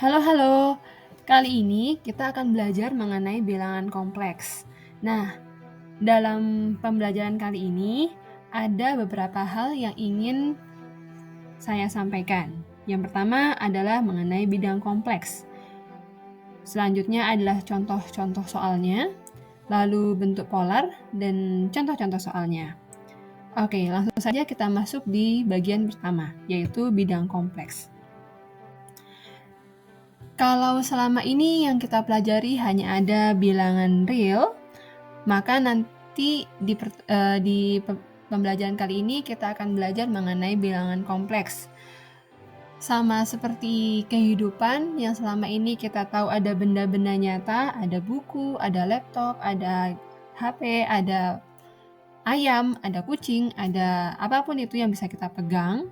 Halo, halo. Kali ini kita akan belajar mengenai bilangan kompleks. Nah, dalam pembelajaran kali ini ada beberapa hal yang ingin saya sampaikan. Yang pertama adalah mengenai bidang kompleks. Selanjutnya adalah contoh-contoh soalnya, lalu bentuk polar, dan contoh-contoh soalnya. Oke, langsung saja kita masuk di bagian pertama, yaitu bidang kompleks. Kalau selama ini yang kita pelajari hanya ada bilangan real, maka nanti di pembelajaran kali ini kita akan belajar mengenai bilangan kompleks. Sama seperti kehidupan yang selama ini kita tahu ada benda-benda nyata, ada buku, ada laptop, ada HP, ada ayam, ada kucing, ada apapun itu yang bisa kita pegang.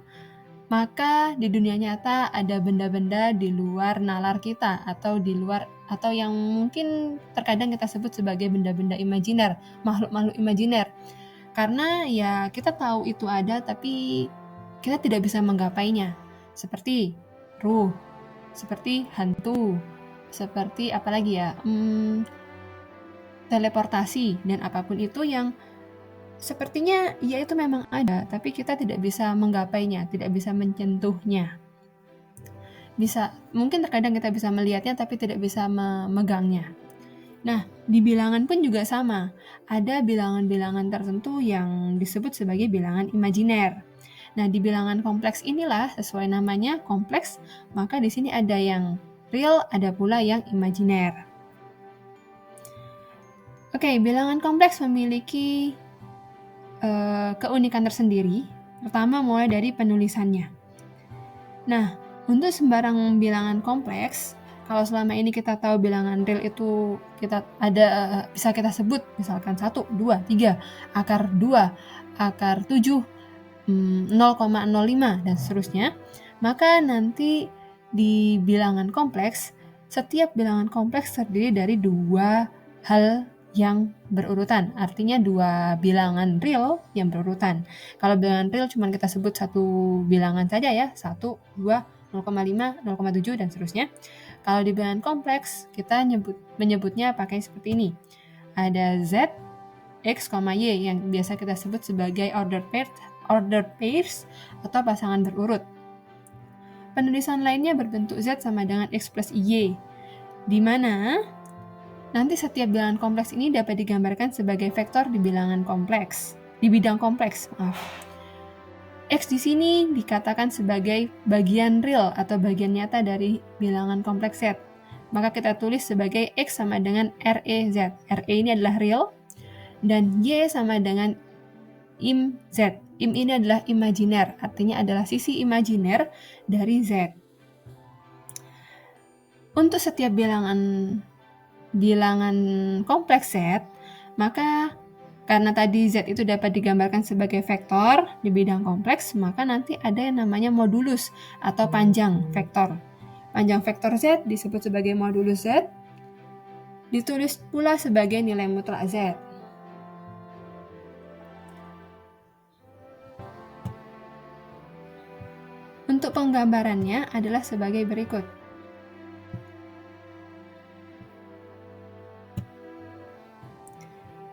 Maka di dunia nyata ada benda-benda di luar nalar kita atau yang mungkin terkadang kita sebut sebagai benda-benda imajiner, makhluk-makhluk imajiner. Karena ya kita tahu itu ada tapi kita tidak bisa menggapainya. Seperti ruh, seperti hantu, seperti apalagi ya, teleportasi dan apapun itu yang sepertinya ya itu memang ada, tapi kita tidak bisa menggapainya, tidak bisa menyentuhnya. Mungkin terkadang kita bisa melihatnya tapi tidak bisa memegangnya. Nah, di bilangan pun juga sama. Ada bilangan-bilangan tertentu yang disebut sebagai bilangan imajiner. Nah, di bilangan kompleks inilah sesuai namanya kompleks, maka di sini ada yang real, ada pula yang imajiner. Oke, bilangan kompleks memiliki keunikan tersendiri. Pertama mulai dari penulisannya. Nah, untuk sembarang bilangan kompleks, kalau selama ini kita tahu bilangan real itu bisa kita sebut misalkan 1, 2, 3, akar 2, akar 7, 0,05 dan seterusnya. Maka nanti di bilangan kompleks, setiap bilangan kompleks terdiri dari dua hal yang berurutan, artinya dua bilangan real yang berurutan. Kalau bilangan real cuma kita sebut satu bilangan saja ya, 1, 2, 0,5, 0,7 dan seterusnya. Kalau di bilangan kompleks kita menyebutnya pakai seperti ini. Ada Z, X, Y yang biasa kita sebut sebagai ordered pairs atau pasangan berurut. Penulisan lainnya berbentuk Z sama dengan X plus Y, di mana nanti setiap bilangan kompleks ini dapat digambarkan sebagai vektor di bidang kompleks. X di sini dikatakan sebagai bagian real atau bagian nyata dari bilangan kompleks Z. Maka kita tulis sebagai X sama dengan REZ. RE ini adalah real dan Y sama dengan Im Z. Im ini adalah imajiner, artinya adalah sisi imajiner dari Z. Untuk setiap bilangan kompleks Z, maka karena tadi Z itu dapat digambarkan sebagai vektor di bidang kompleks, maka nanti ada yang namanya modulus atau panjang vektor. Panjang vektor Z disebut sebagai modulus Z, ditulis pula sebagai nilai mutlak Z. Untuk penggambarannya adalah sebagai berikut.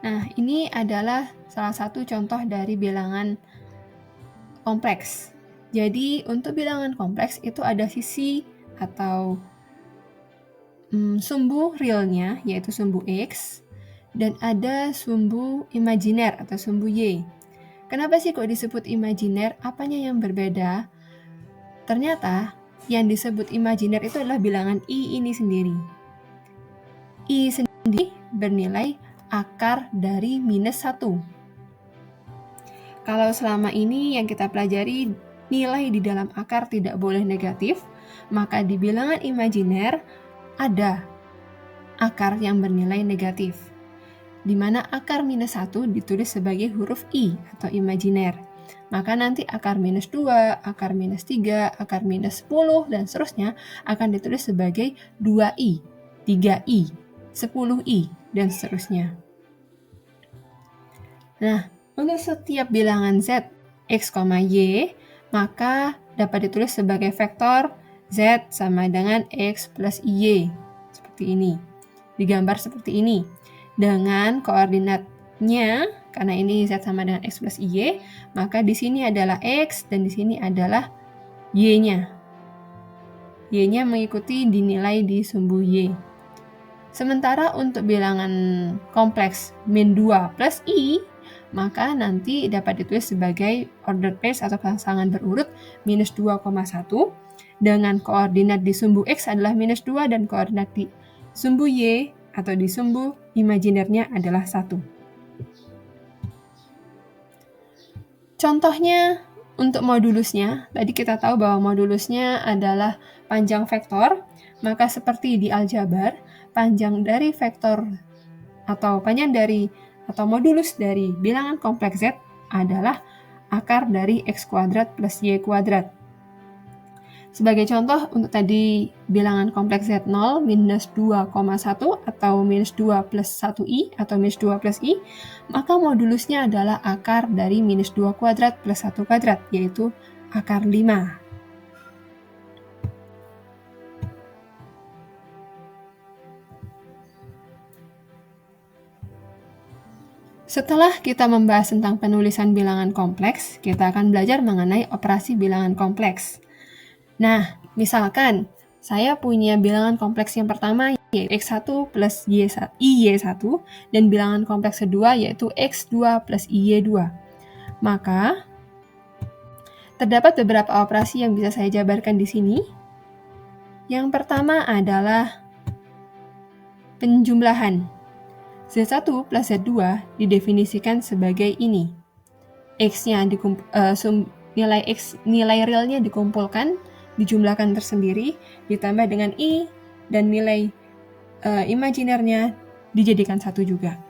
Nah, ini adalah salah satu contoh dari bilangan kompleks. Jadi, untuk bilangan kompleks itu ada sisi atau sumbu realnya, yaitu sumbu X, dan ada sumbu imajiner atau sumbu Y. Kenapa sih kok disebut imajiner? Apanya yang berbeda? Ternyata, yang disebut imajiner itu adalah bilangan I ini sendiri. I sendiri bernilai akar dari -1. Kalau selama ini yang kita pelajari nilai di dalam akar tidak boleh negatif, maka di bilangan imajiner ada akar yang bernilai negatif, di mana akar -1 ditulis sebagai huruf I atau imajiner. Maka nanti akar -2, akar -3, akar -10, dan seterusnya akan ditulis sebagai 2I, 3I, 10I, dan seterusnya. Nah, untuk setiap bilangan Z, X, Y, maka dapat ditulis sebagai vektor Z sama dengan X plus Y. Seperti ini. Digambar seperti ini. Dengan koordinatnya, karena ini Z sama dengan X plus Y, maka di sini adalah X dan di sini adalah Y-nya. Y-nya mengikuti dinilai di sumbu Y. Sementara untuk bilangan kompleks min 2 plus I, maka nanti dapat ditulis sebagai ordered pairs atau pasangan berurut minus 2,1 dengan koordinat di sumbu X adalah minus 2 dan koordinat di sumbu Y atau di sumbu imajinernya adalah 1. Contohnya untuk modulusnya, tadi kita tahu bahwa modulusnya adalah panjang vektor, maka seperti di aljabar, panjang dari vektor atau modulus dari bilangan kompleks Z adalah akar dari X kuadrat plus Y kuadrat. Sebagai contoh, untuk tadi bilangan kompleks Z0 minus 2,1 atau minus 2 plus 1I atau minus 2 plus I, maka modulusnya adalah akar dari minus 2 kuadrat plus 1 kuadrat, yaitu akar 5. Setelah kita membahas tentang penulisan bilangan kompleks, kita akan belajar mengenai operasi bilangan kompleks. Nah, misalkan saya punya bilangan kompleks yang pertama yaitu X1 plus IY1 dan bilangan kompleks kedua yaitu X2 plus IY2. Maka, terdapat beberapa operasi yang bisa saya jabarkan di sini. Yang pertama adalah penjumlahan. Z1 plus Z2 didefinisikan sebagai ini. X-nya nilai realnya dikumpulkan, dijumlahkan tersendiri, ditambah dengan I, dan nilai imajinernya dijadikan 1 juga.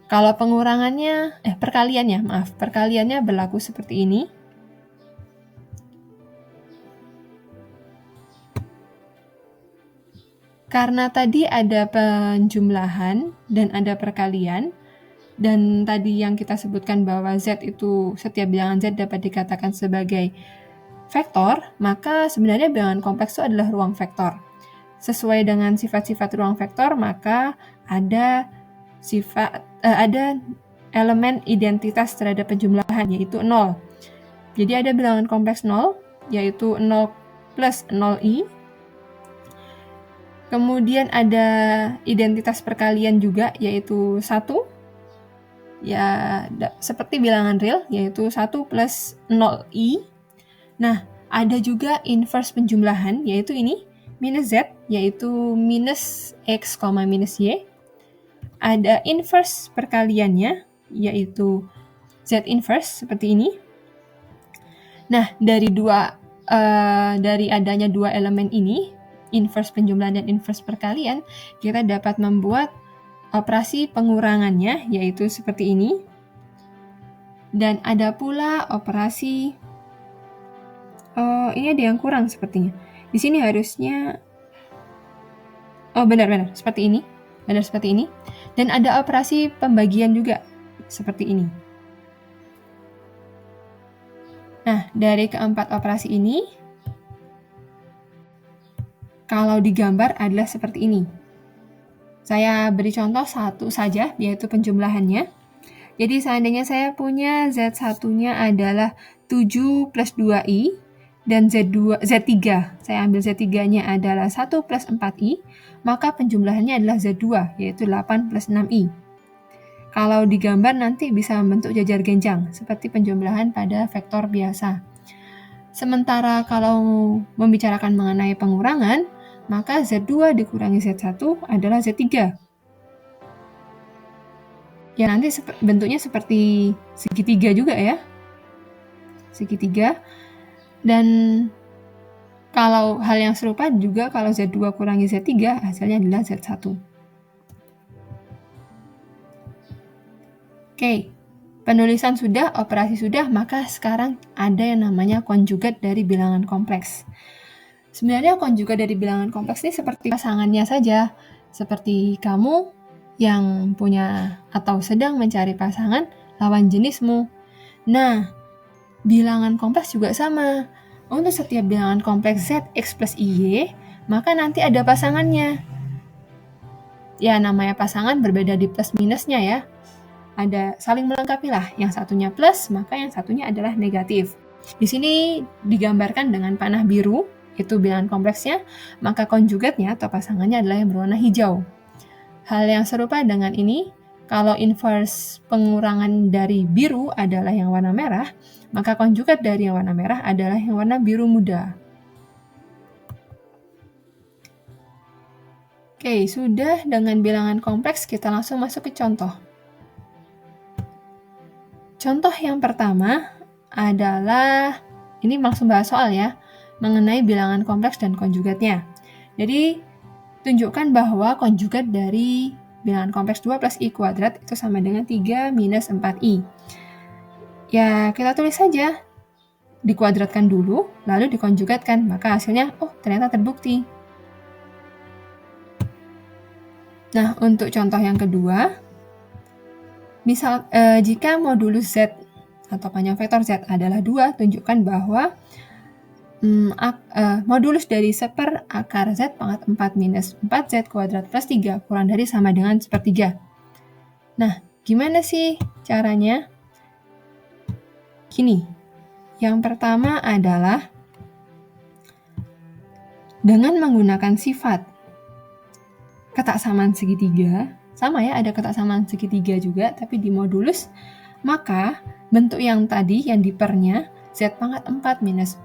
Kalau perkaliannya berlaku seperti ini. Karena tadi ada penjumlahan dan ada perkalian, dan tadi yang kita sebutkan bahwa Z itu, setiap bilangan Z dapat dikatakan sebagai vektor, maka sebenarnya bilangan kompleks itu adalah ruang vektor. Sesuai dengan sifat-sifat ruang vektor, maka ada elemen identitas terhadap penjumlahan, yaitu 0. Jadi ada bilangan kompleks 0, yaitu 0 plus 0i. Kemudian ada identitas perkalian juga, yaitu 1. Ya, seperti bilangan real, yaitu 1 plus 0i. Nah, ada juga inverse penjumlahan, yaitu ini, minus Z, yaitu minus X, minus Y. Ada inverse perkaliannya, yaitu Z inverse, seperti ini. Nah, dari adanya dua elemen ini, inverse penjumlahan dan inverse perkalian, kita dapat membuat operasi pengurangannya, yaitu seperti ini. Dan ada pula operasi, ini ada yang kurang sepertinya. Di sini harusnya, benar, seperti ini. Benar seperti ini. Dan ada operasi pembagian juga, seperti ini. Nah, dari keempat operasi ini, kalau digambar adalah seperti ini. Saya beri contoh satu saja, yaitu penjumlahannya. Jadi seandainya saya punya Z1-nya adalah 7 plus 2i, dan Z3, saya ambil Z3-nya adalah 1 plus 4i, maka penjumlahannya adalah Z2, yaitu 8 plus 6i. Kalau digambar nanti bisa membentuk jajar genjang, seperti penjumlahan pada vektor biasa. Sementara kalau membicarakan mengenai pengurangan, maka Z2 dikurangi Z1 adalah Z3. Ya, nanti bentuknya seperti segitiga juga ya. Segitiga. Dan kalau hal yang serupa juga kalau Z2 kurangi Z3, hasilnya adalah Z1. Oke, penulisan sudah, operasi sudah, maka sekarang ada yang namanya konjugat dari bilangan kompleks. Sebenarnya konjugat dari bilangan kompleks ini seperti pasangannya saja, seperti kamu yang punya atau sedang mencari pasangan lawan jenismu. Nah, bilangan kompleks juga sama. Untuk setiap bilangan kompleks Z, X plus Y, maka nanti ada pasangannya. Ya, namanya pasangan berbeda di plus minusnya ya. Ada saling melengkapi lah. Yang satunya plus, maka yang satunya adalah negatif. Di sini digambarkan dengan panah biru, itu bilangan kompleksnya, maka konjugatnya atau pasangannya adalah yang berwarna hijau. Hal yang serupa dengan ini, kalau inverse pengurangan dari biru adalah yang warna merah, maka konjugat dari yang warna merah adalah yang warna biru muda. Oke, sudah dengan bilangan kompleks, kita langsung masuk ke contoh. Contoh yang pertama adalah, ini langsung bahas soal ya, mengenai bilangan kompleks dan konjugatnya. Jadi, tunjukkan bahwa konjugat dari bilangan kompleks 2 plus I kuadrat itu sama dengan 3 minus 4I. Ya, kita tulis saja. Dikuadratkan dulu, lalu dikonjugatkan. Maka hasilnya, oh ternyata terbukti. Nah, untuk contoh yang kedua, misal jika modulus Z atau panjang vektor Z adalah 2, tunjukkan bahwa modulus dari 1/4 akar Z pangkat 4 minus 4Z kuadrat plus 3 kurang dari sama dengan 1/3. Nah, gimana sih caranya? Gini, yang pertama adalah dengan menggunakan sifat ketaksamaan segitiga, sama ya, ada ketaksamaan segitiga juga, tapi di modulus, maka bentuk yang tadi, yang di pernya, Z pangkat 4 minus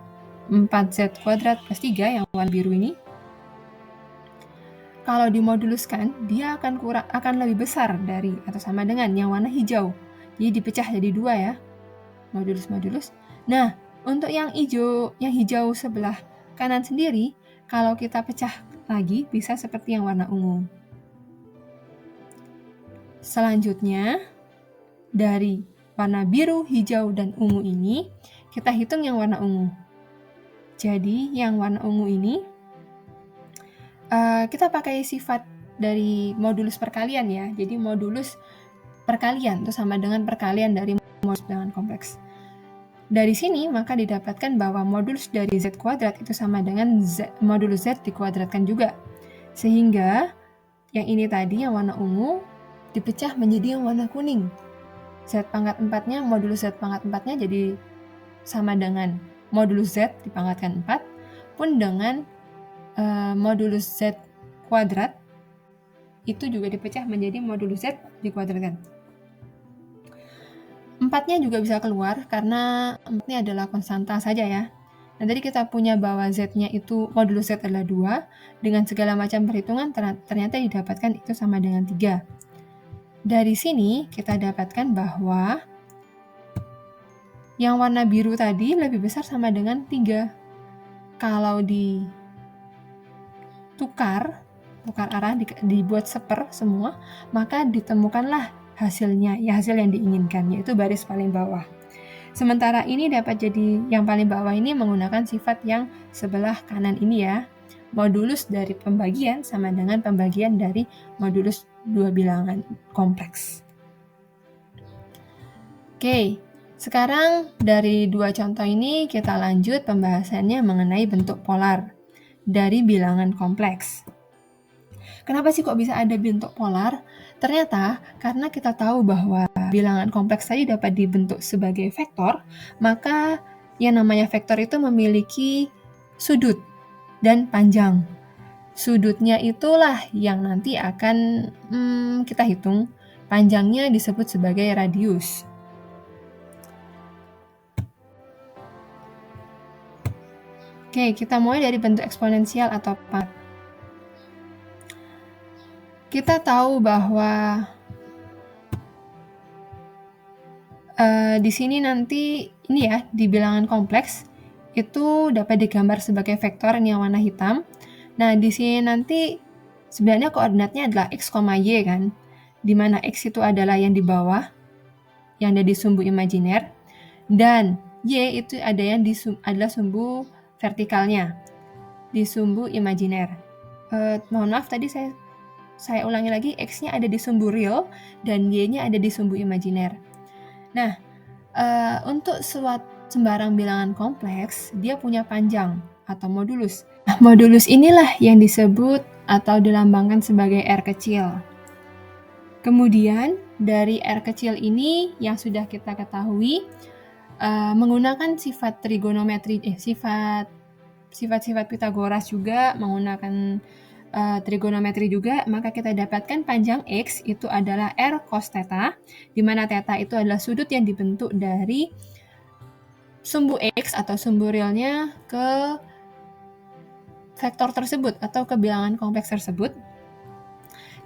4Z kuadrat plus 3, yang warna biru ini, kalau dimoduluskan, dia akan lebih besar dari atau sama dengan yang warna hijau. Jadi dipecah jadi 2 ya, modulus-modulus. Nah, untuk yang hijau sebelah kanan sendiri, kalau kita pecah lagi, bisa seperti yang warna ungu. Selanjutnya, dari warna biru, hijau, dan ungu ini, kita hitung yang warna ungu. Jadi, yang warna ungu ini, kita pakai sifat dari modulus perkalian ya. Jadi, modulus perkalian itu sama dengan perkalian dari modulus bilangan kompleks. Dari sini, maka didapatkan bahwa modulus dari Z kuadrat itu sama dengan modulus Z dikuadratkan juga. Sehingga, yang ini tadi, yang warna ungu, dipecah menjadi yang warna kuning. Z pangkat 4-nya, modulus Z pangkat 4-nya jadi sama dengan modulus Z dipangkatkan 4, pun dengan modulus Z kuadrat, itu juga dipecah menjadi modulus Z dikuadratkan. 4-nya juga bisa keluar karena 4-nya adalah konstanta saja ya. Nah, tadi kita punya bahwa Z-nya itu, modulus Z adalah 2, dengan segala macam perhitungan ternyata didapatkan itu sama dengan 3. Dari sini kita dapatkan bahwa yang warna biru tadi lebih besar sama dengan 3. Kalau ditukar arah, dibuat seper semua, maka ditemukanlah hasilnya, ya hasil yang diinginkan, yaitu baris paling bawah. Sementara ini dapat jadi yang paling bawah ini menggunakan sifat yang sebelah kanan ini ya. Modulus dari pembagian sama dengan pembagian dari modulus dua bilangan kompleks. Oke, sekarang dari dua contoh ini kita lanjut pembahasannya mengenai bentuk polar dari bilangan kompleks. Kenapa sih kok bisa ada bentuk polar? Ternyata karena kita tahu bahwa bilangan kompleks tadi dapat dibentuk sebagai vektor, maka yang namanya vektor itu memiliki sudut dan panjang. Sudutnya itulah yang nanti akan kita hitung, panjangnya disebut sebagai radius. Oke, kita mulai dari bentuk eksponensial atau pangkat. Kita tahu bahwa di sini nanti ini ya, di bilangan kompleks itu dapat digambar sebagai vektor yang warna hitam. Nah, di sini nanti sebenarnya koordinatnya adalah x, y kan, di mana x itu adalah yang di bawah, yang ada di sumbu imajiner, dan y itu ada yang adalah sumbu vertikalnya di sumbu imajiner. Mohon maaf tadi saya ulangi lagi, x-nya ada di sumbu real dan y-nya ada di sumbu imajiner. Nah, untuk sembarang bilangan kompleks, dia punya panjang atau modulus. Nah, modulus inilah yang disebut atau dilambangkan sebagai R kecil. Kemudian, dari R kecil ini yang sudah kita ketahui, menggunakan sifat trigonometri, sifat-sifat Pythagoras juga, menggunakan trigonometri juga, maka kita dapatkan panjang X itu adalah R cos theta, di mana theta itu adalah sudut yang dibentuk dari sumbu X atau sumbu realnya ke vektor tersebut atau ke bilangan kompleks tersebut.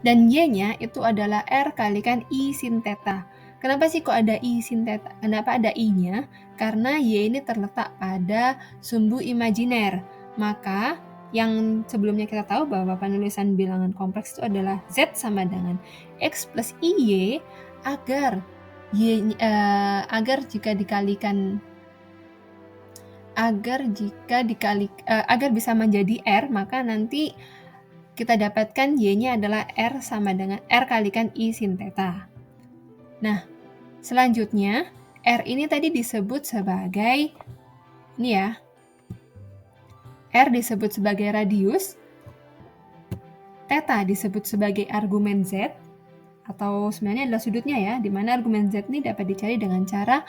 Dan Y-nya itu adalah R kalikan I sin theta. Kenapa sih kok ada I sin theta? Kenapa ada I-nya? Karena Y ini terletak pada sumbu imajiner. Maka yang sebelumnya kita tahu bahwa penulisan bilangan kompleks itu adalah Z sama dengan X plus IY agar agar bisa menjadi R, maka nanti kita dapatkan Y-nya adalah R sama dengan R kalikan I sin theta. Nah, selanjutnya R ini tadi disebut sebagai, ini ya, R disebut sebagai radius, theta disebut sebagai argumen Z, atau sebenarnya adalah sudutnya ya, di mana argumen Z ini dapat dicari dengan cara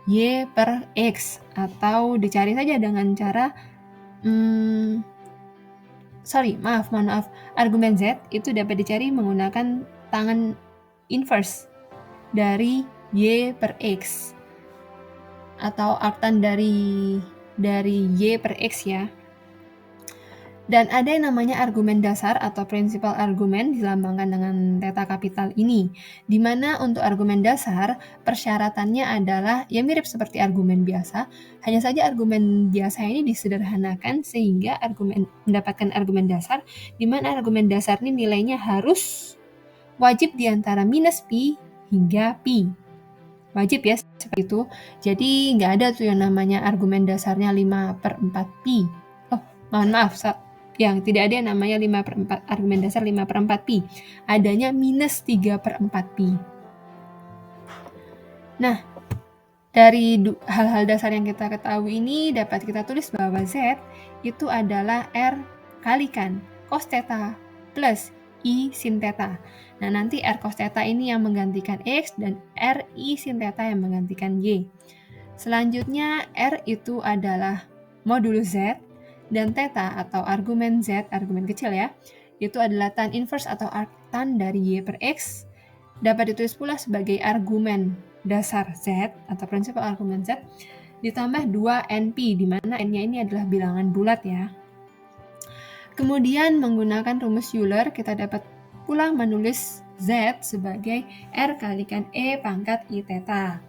Y per X, atau dicari saja dengan cara, mohon maaf, argumen Z itu dapat dicari menggunakan tangan inverse dari Y per X, atau artan dari Y per X ya. Dan ada yang namanya argumen dasar atau principal argumen dilambangkan dengan theta kapital ini, di mana untuk argumen dasar persyaratannya adalah ya mirip seperti argumen biasa, hanya saja argumen biasa ini disederhanakan sehingga mendapatkan argumen dasar, di mana argumen dasar ini nilainya harus wajib di antara minus pi hingga pi. Wajib ya seperti itu. Jadi nggak ada tuh yang namanya argumen dasarnya 5/4 pi. Oh, mohon maaf, yang tidak ada yang namanya 5/4, argumen dasar 5/4 pi. Adanya minus 3/4 pi. Nah, dari hal-hal dasar yang kita ketahui ini dapat kita tulis bahwa Z itu adalah R kalikan cos theta plus I sin theta. Nah, nanti R cos theta ini yang menggantikan X dan R I sin theta yang menggantikan Y. Selanjutnya, R itu adalah modulus Z, dan theta atau argumen Z, argumen kecil ya, itu adalah tan inverse atau arctan dari Y per X. Dapat ditulis pula sebagai argumen dasar Z atau prinsipal argumen Z ditambah 2NP, di mana N-nya ini adalah bilangan bulat ya. Kemudian menggunakan rumus Euler kita dapat pula menulis Z sebagai R kalikan E pangkat I theta.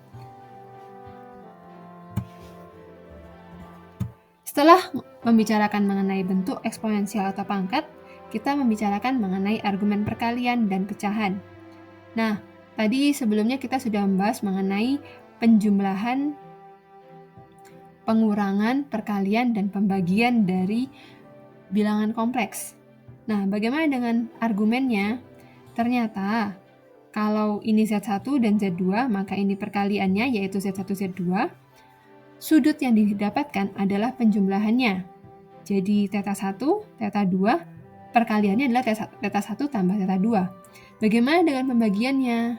Setelah membicarakan mengenai bentuk eksponensial atau pangkat, kita membicarakan mengenai argumen perkalian dan pecahan. Nah, tadi sebelumnya kita sudah membahas mengenai penjumlahan, pengurangan, perkalian, dan pembagian dari bilangan kompleks. Nah, bagaimana dengan argumennya? Ternyata, kalau ini Z1 dan Z2, maka ini perkaliannya yaitu Z1, Z2. Sudut yang didapatkan adalah penjumlahannya. Jadi theta 1, theta 2, perkaliannya adalah theta 1 tambah theta 2. Bagaimana dengan pembagiannya?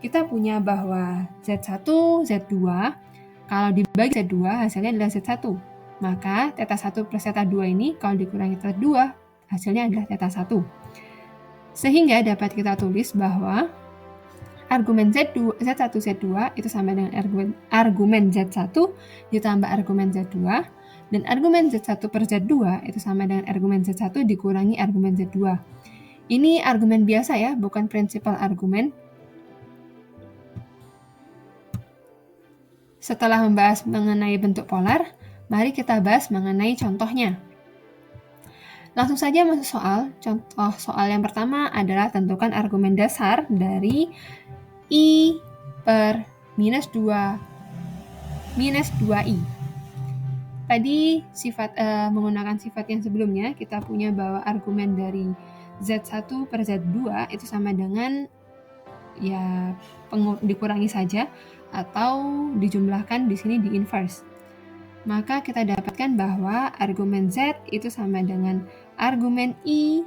Kita punya bahwa Z1, Z2, kalau dibagi Z2 hasilnya adalah Z1. Maka theta 1 plus theta 2 ini kalau dikurangi theta 2, hasilnya adalah theta 1. Sehingga dapat kita tulis bahwa argumen Z1, Z2 itu sama dengan argumen Z1 ditambah argumen Z2, dan argumen Z1 per Z2 itu sama dengan argumen Z1 dikurangi argumen Z2. Ini argumen biasa ya, bukan prinsipal argumen. Setelah membahas mengenai bentuk polar, mari kita bahas mengenai contohnya. Langsung saja masuk soal. Contoh soal yang pertama adalah tentukan argumen dasar dari I per minus 2i. Tadi menggunakan sifat yang sebelumnya, kita punya bahwa argumen dari Z1 per Z2 itu sama dengan ya dikurangi saja atau dijumlahkan di sini di inverse. Maka kita dapatkan bahwa argumen Z itu sama dengan argumen I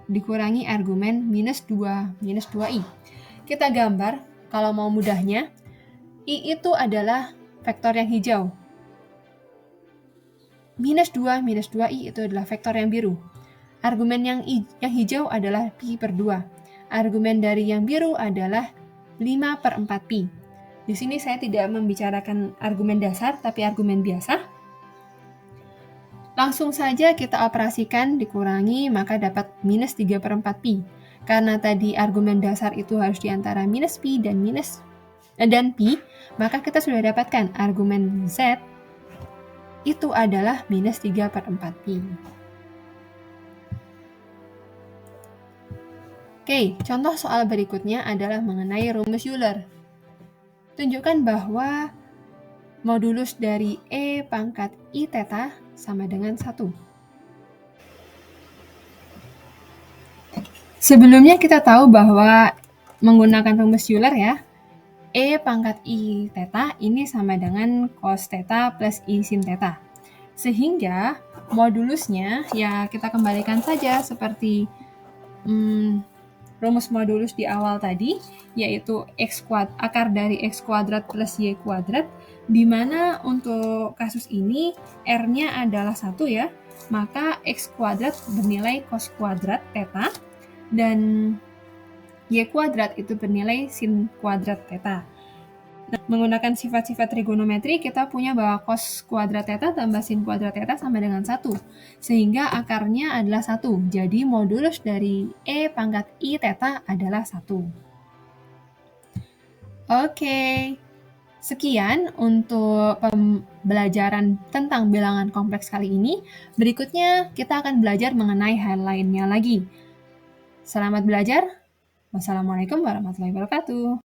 dikurangi argumen minus 2i. Kita gambar, kalau mau mudahnya, I itu adalah vektor yang hijau. Minus 2i itu adalah vektor yang biru. Argumen yang hijau adalah pi per 2. Argumen dari yang biru adalah 5/4pi. Di sini saya tidak membicarakan argumen dasar, tapi argumen biasa. Langsung saja kita operasikan dikurangi, maka dapat minus 3/4pi. Karena tadi argumen dasar itu harus diantara minus pi dan pi, maka kita sudah dapatkan argumen Z itu adalah minus 3/4pi. Oke, contoh soal berikutnya adalah mengenai rumus Euler. Tunjukkan bahwa modulus dari E pangkat I theta sama dengan 1. Sebelumnya kita tahu bahwa menggunakan rumus Euler ya, E pangkat I theta ini sama dengan cos theta plus I sin theta. Sehingga modulusnya ya kita kembalikan saja seperti rumus modulus di awal tadi, yaitu akar dari x kuadrat plus y kuadrat, di mana untuk kasus ini R-nya adalah 1 ya, maka x kuadrat bernilai cos kuadrat theta, dan y kuadrat itu bernilai sin kuadrat theta. Nah, menggunakan sifat-sifat trigonometri, kita punya bahwa cos kuadrat theta tambah sin kuadrat theta sama dengan 1. Sehingga akarnya adalah 1. Jadi modulus dari E pangkat I theta adalah 1. Oke. Sekian untuk pembelajaran tentang bilangan kompleks kali ini. Berikutnya kita akan belajar mengenai hal lainnya lagi. Selamat belajar. Wassalamualaikum warahmatullahi wabarakatuh.